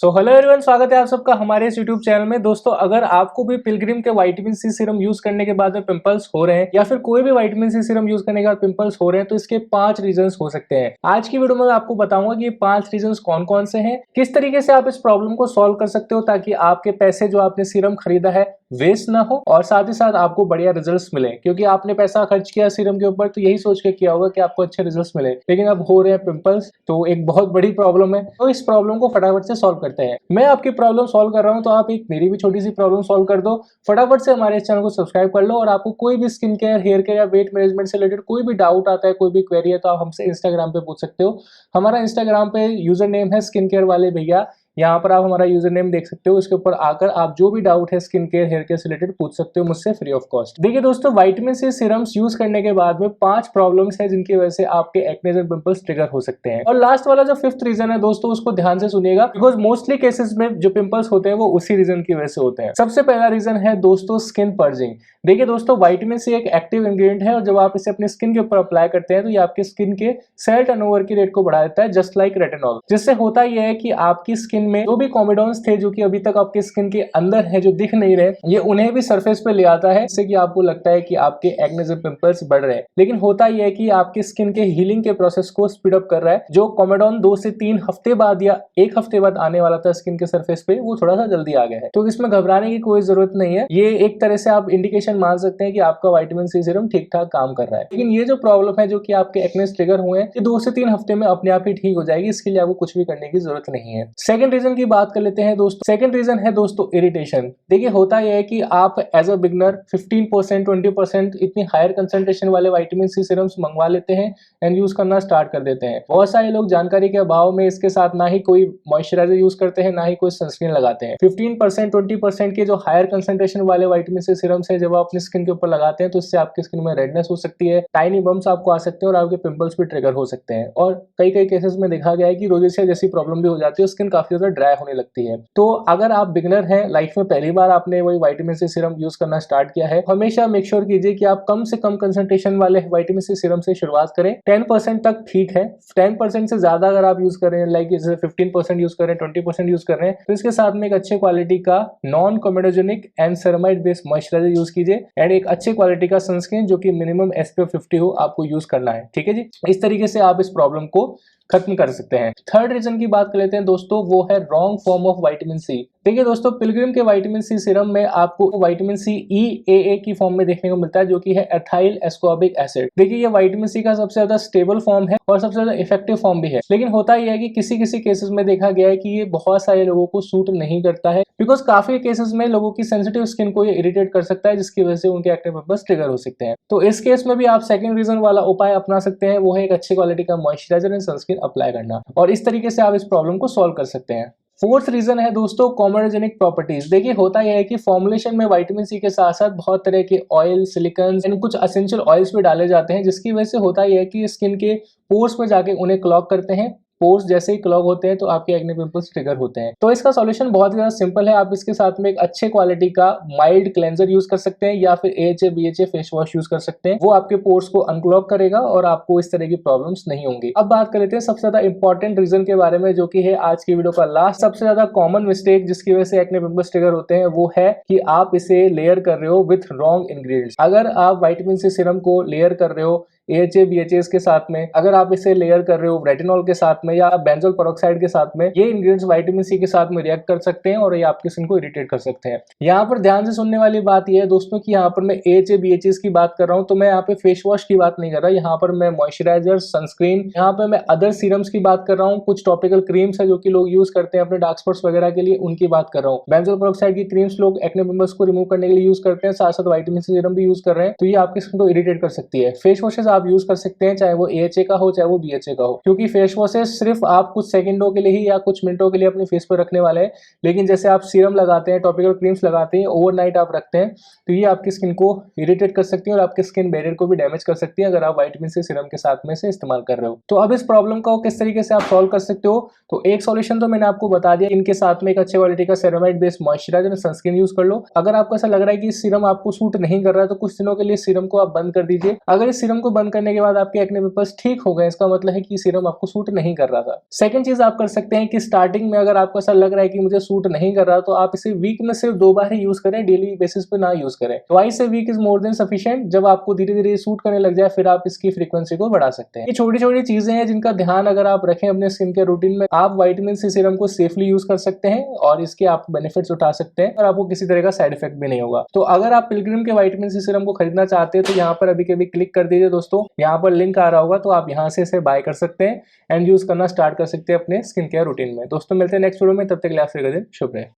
So hello everyone, स्वागत है आप सबका हमारे इस यूट्यूब चैनल में। दोस्तों, अगर आपको भी पिलग्रिम के विटामिन सी सीरम यूज करने के बाद में पिंपल्स हो रहे हैं या फिर कोई भी विटामिन सी सीरम यूज करने के बाद पिंपल्स हो रहे हैं तो इसके 5 रीजंस हो सकते हैं। आज की वीडियो में मैं आपको बताऊंगा कि ये 5 रीजंस कौन कौन से हैं, किस तरीके से आप इस प्रॉब्लम को सॉल्व कर सकते हो ताकि आपके पैसे जो आपने सीरम खरीदा है वेस्ट ना हो और साथ ही साथ आपको बढ़िया रिजल्ट्स मिले। क्योंकि आपने पैसा खर्च किया सीरम के ऊपर तो यही सोच के किया होगा कि आपको अच्छे रिजल्ट्स मिले, लेकिन अब हो रहे हैं पिंपल्स, तो एक बहुत बड़ी प्रॉब्लम है। तो इस प्रॉब्लम को फटाफट से सॉल्व करते हैं। मैं आपकी प्रॉब्लम सॉल्व कर रहा हूं तो आप एक मेरी भी छोटी सी प्रॉब्लम सॉल्व कर दो। फटाफट से हमारे इस चैनल को सब्सक्राइब कर लो और आपको कोई भी स्किन केयर, हेयर केयर या वेट मैनेजमेंट से रिलेटेड कोई भी डाउट आता है, कोई भी क्वेरी है तो आप हमसे इंस्टाग्राम पे पूछ सकते हो। हमारा इंस्टाग्राम पे यूजर नेम है स्किन केयर वाले भैया। यहाँ पर आप हमारा यूजर नेम देख सकते हो। इसके ऊपर आकर आप जो भी डाउट है स्किन केयर, हेयर केयर से रिलेटेड पूछ सकते हो मुझसे फ्री ऑफ कॉस्ट। देखिए दोस्तों, विटामिन सी सीरम्स यूज करने के बाद में 5 प्रॉब्लम्स है जिनकी वजह से आपके एक्ने एंड पिंपल्स ट्रिगर हो सकते हैं। और लास्ट वाला जो 5th रीजन है दोस्तों, उसको ध्यान से सुनिएगा बिकॉज मोस्टली केसेस में जो पिंपल्स होते हैं वो उसी रीजन की वजह से होते हैं। सबसे पहला रीजन है दोस्तों स्किन पर्जिंग। देखिए दोस्तों, विटामिन सी एक एक्टिव इंग्रेडिएंट है और जब आप इसे अपनी स्किन के ऊपर अप्लाई करते हैं तो ये आपकी स्किन के सेल टर्नओवर की रेट को बढ़ा देता है, जस्ट लाइक रेटिनॉल। जिससे होता यह है कि आपकी स्किन में जो भी कॉमेडोन्स थे जो कि अभी तक आपके स्किन के अंदर है, जो दिख नहीं रहे, ये उन्हें भी सरफेस पे ले आता है, जिससे कि आपको लगता है कि आपके एक्ने और पिंपल्स बढ़ रहे हैं। लेकिन होता यह है कि आपकी स्किन के हीलिंग के प्रोसेस को स्पीड अप कर रहा है। जो कॉमेडोन 2 से 3 हफ्ते बाद या 1 हफ्ते बाद आने वाला था स्किन के सरफेस पे, वो थोड़ा सा जल्दी आ गया है। तो इसमें घबराने की कोई जरूरत नहीं है। ये एक तरह से आप इंडिकेशन मान सकते हैं कि आपका विटामिन सी सीरम ठीक ठाक काम कर रहा है। लेकिन ये जो प्रॉब्लम है जो कि आपके एक्ने ट्रिगर हुए हैं, ये 2 से 3 हफ्ते में अपने आप ही ठीक हो जाएगी। इसके लिए आपको कुछ भी करने की जरूरत नहीं है। सेकंड रीजन की बात कर लेते हैं दोस्तों। सेकंड रीजन है दोस्तों इरिटेशन। देखिए होता यह है कि आप एज अ बिगनर 15% 20% इतनी हायर कंसंट्रेशन वाले विटामिन सी सीरम्स मंगवा लेते हैं एंड यूज करना स्टार्ट कर देते हैं। बहुत सारे लोग जानकारी के अभाव में इसके साथ ना ही कोई मॉइस्चराइजर यूज करते हैं, ना ही कोई सनस्क्रीन लगाते हैं। 15% 20% के जो हायर कंसंट्रेशन वाले विटामिन सी सीरम्स है जब आप अपनी स्किन के ऊपर लगाते हैं तो इससे आपकी स्किन में रेडनेस हो सकती है, टाइनी बम्स आपको आ सकते हैं और आपके पिंपल्स भी ट्रिगर हो सकते हैं। और कई केसेस में देखा गया है कि रोजेशिया जैसी प्रॉब्लम भी हो जाती है, स्किन काफी ज्यादा ड्राई होने लगती है। तो अगर आप बिगनर हैं, लाइफ में पहली बार आपने वही विटामिन सी सीरम यूज करना स्टार्ट किया है, हमेशा मेक श्योर कीजिए कि आप कम से कम कंसंट्रेशन वाले विटामिन सी सीरम से शुरुआत करें। 10% तक ठीक है। 10% से ज्यादा अगर आप यूज कर रहे हैं, लाइक जैसे 15% यूज कर रहे हैं, 20% यूज कर रहे हैं, तो इसके साथ में एक अच्छे क्वालिटी का non comedogenic and ceramide based moisturiser use कीजिए एंड एक अच्छे क्वालिटी का सनस्क्रीन जो कि मिनिमम SPF 50 हो आपको यूज करना है। ठीक है जी, इस तरीके से आप इस प्रॉब्लम को खत्म कर सकते हैं। थर्ड रीजन की बात कर लेते हैं दोस्तों, वो है wrong form of vitamin C. देखिए दोस्तों, पिलग्रिम के विटामिन सी सीरम में आपको विटामिन सी EAA की फॉर्म में देखने को मिलता है जो कि है एथाइल एस्कॉर्बिक एसिड। देखिए ये विटामिन सी का सबसे ज्यादा स्टेबल फॉर्म है और सबसे ज्यादा इफेक्टिव फॉर्म भी है। लेकिन होता यह है कि किसी किसी केसेस में देखा गया है कि ये बहुत सारे लोगों को सूट नहीं करता है, बिकॉज काफी केसेस में लोगों की सेंसिटिव स्किन को ये इरिटेट कर सकता है, जिसकी वजह से उनके एक्ने पिंपल्स ट्रिगर हो सकते हैं। तो इस केस में भी आप सेकंड रीजन वाला उपाय अपना सकते हैं, वो है एक अच्छी क्वालिटी का मॉइस्चराइजर एंड सनस्क्रीन अप्लाई करना, और इस तरीके से आप इस प्रॉब्लम को सॉल्व कर सकते हैं। फोर्थ रीजन है दोस्तों कॉमेडोजेनिक प्रॉपर्टीज। देखिए होता यह है कि फॉर्मुलेशन में विटामिन सी के साथ साथ बहुत तरह के ऑयल, सिलिकॉन्स एंड कुछ एसेंशियल ऑयल्स भी डाले जाते हैं, जिसकी वजह से होता यह है कि स्किन के पोर्स में जाके उन्हें क्लॉग करते हैं। पोर्स जैसे ही क्लॉग होते हैं तो आपके एक्ने पिंपल्स ट्रिगर होते हैं। तो इसका सॉल्यूशन बहुत ज्यादा सिंपल है। आप इसके साथ में एक अच्छे क्वालिटी का माइल्ड क्लेंजर यूज कर सकते हैं या फिर AHA BHA face wash use कर सकते हैं। वो आपके पोर्स को अनक्लॉग करेगा और आपको इस तरह की प्रॉब्लम्स नहीं होंगी। अब बात कर लेते हैं सबसे ज्यादा इंपॉर्टेंट रीजन के बारे में, जो कि है आज की वीडियो का लास्ट। सबसे ज्यादा कॉमन मिस्टेक जिसकी वजह से एक्ने पिंपल्स ट्रिगर होते हैं वो है कि आप इसे लेयर कर रहे हो विथ रॉन्ग इंग्रेडिएंट्स। अगर आप विटामिन सी सीरम को लेयर कर रहे हो AHA BHA के साथ में, अगर आप इसे लेयर कर रहे हो रेटिनॉल के साथ में या बेंजोल पेरोक्साइड के साथ में, ये इंग्रेडिएंट्स विटामिन सी के साथ में रिएक्ट कर सकते हैं और ये आपकी स्किन को इरिटेट कर सकते हैं। यहाँ पर ध्यान से सुनने वाली बात यह है दोस्तों कि यहाँ पर मैं AHA BHA की बात कर रहा हूँ, तो मैं यहाँ पे फेस वॉश की बात नहीं कर रहा। यहाँ पर मैं मॉइस्चराइजर, सनस्क्रीन, यहाँ पे मैं अदर सीरम्स की बात कर रहा हूँ। कुछ टॉपिकल क्रीम्स है जो कि लोग यूज करते हैं अपने डार्क स्पॉट्स वगैरह के लिए, उनकी बात कर रहा हूँ। बेंजोल पेरोक्साइड की क्रीम्स लोग एक्ने पिंपल्स को रिमूव करने के लिए यूज करते हैं, साथ साथ विटामिन सी सीरम भी यूज कर रहे हैं, तो ये आपकी स्किन को इरिटेट कर सकती है। फेस वॉशेस आप यूज कर सकते हैं, चाहे वो AHA का हो चाहे वो BHA का हो, क्योंकि फेस वॉशेस सिर्फ आप कुछ सेकंडों के लिए ही या कुछ मिनटों के लिए अपने फेस पर रखने वाले हैं। लेकिन जैसे आप सीरम लगाते हैं, टॉपिकल क्रीम्स लगाते हैं, ओवरनाइट आप रखते हैं, तो ये आपकी स्किन को इरिटेट कर सकती है और आपके स्किन बैरियर को भी डैमेज कर सकती है अगर आप विटामिन सी सीरम के साथ में से इस्तेमाल कर रहे हो। तो अब इस प्रॉब्लम को किस तरीके से आप सॉल्व कर सकते हो, तो एक सॉल्यूशन तो मैंने आपको बता दिया। इनके साथ में एक अच्छे क्वालिटी का ceramide based moisturiser sunscreen use कर लो। अगर आपको ऐसा लग रहा है कि सीरम आपको सूट नहीं कर रहा है तो कुछ दिनों के लिए सीरम को आप बंद कर दीजिए। अगर इस सीरम को बंद बंद करने के बाद आपके एक्ने पिंपल्स ठीक हो गए, इसका मतलब है कि सीरम आपको सूट नहीं कर रहा था। सेकंड चीज आप कर सकते हैं कि स्टार्टिंग में अगर आपको ऐसा लग रहा है कि मुझे सूट नहीं कर रहा, तो आप इसे वीक में सिर्फ 2 बार ही यूज करें, डेली बेसिस पे ना यूज करें। Twice a week is more than sufficient. जब आपको धीरे धीरे सूट करने लग जाए फिर आप इसकी फ्रीक्वेंसी को बढ़ा सकते हैं। ये छोटी छोटी चीजें हैं जिनका ध्यान अगर आप रखें अपने स्किन केयर रूटीन में, आप विटामिन सी सीरम को सेफली यूज कर सकते हैं और इसके आप बेनिफिट्स उठा सकते हैं और आपको किसी तरह का साइड इफेक्ट भी नहीं होगा। तो अगर आप पिलग्रिम के विटामिन सी सीरम को खरीदना चाहते हैं तो यहाँ पर अभी के अभी क्लिक कर दीजिए दोस्तों, यहाँ पर लिंक आ रहा होगा, तो आप यहाँ से इसे बाय कर सकते हैं एंड यूज करना स्टार्ट कर सकते हैं अपने स्किन केयर रूटीन में। दोस्तों मिलते हैं नेक्स्ट वीडियो में, तब तक के लिए आपसे शुभ रहे।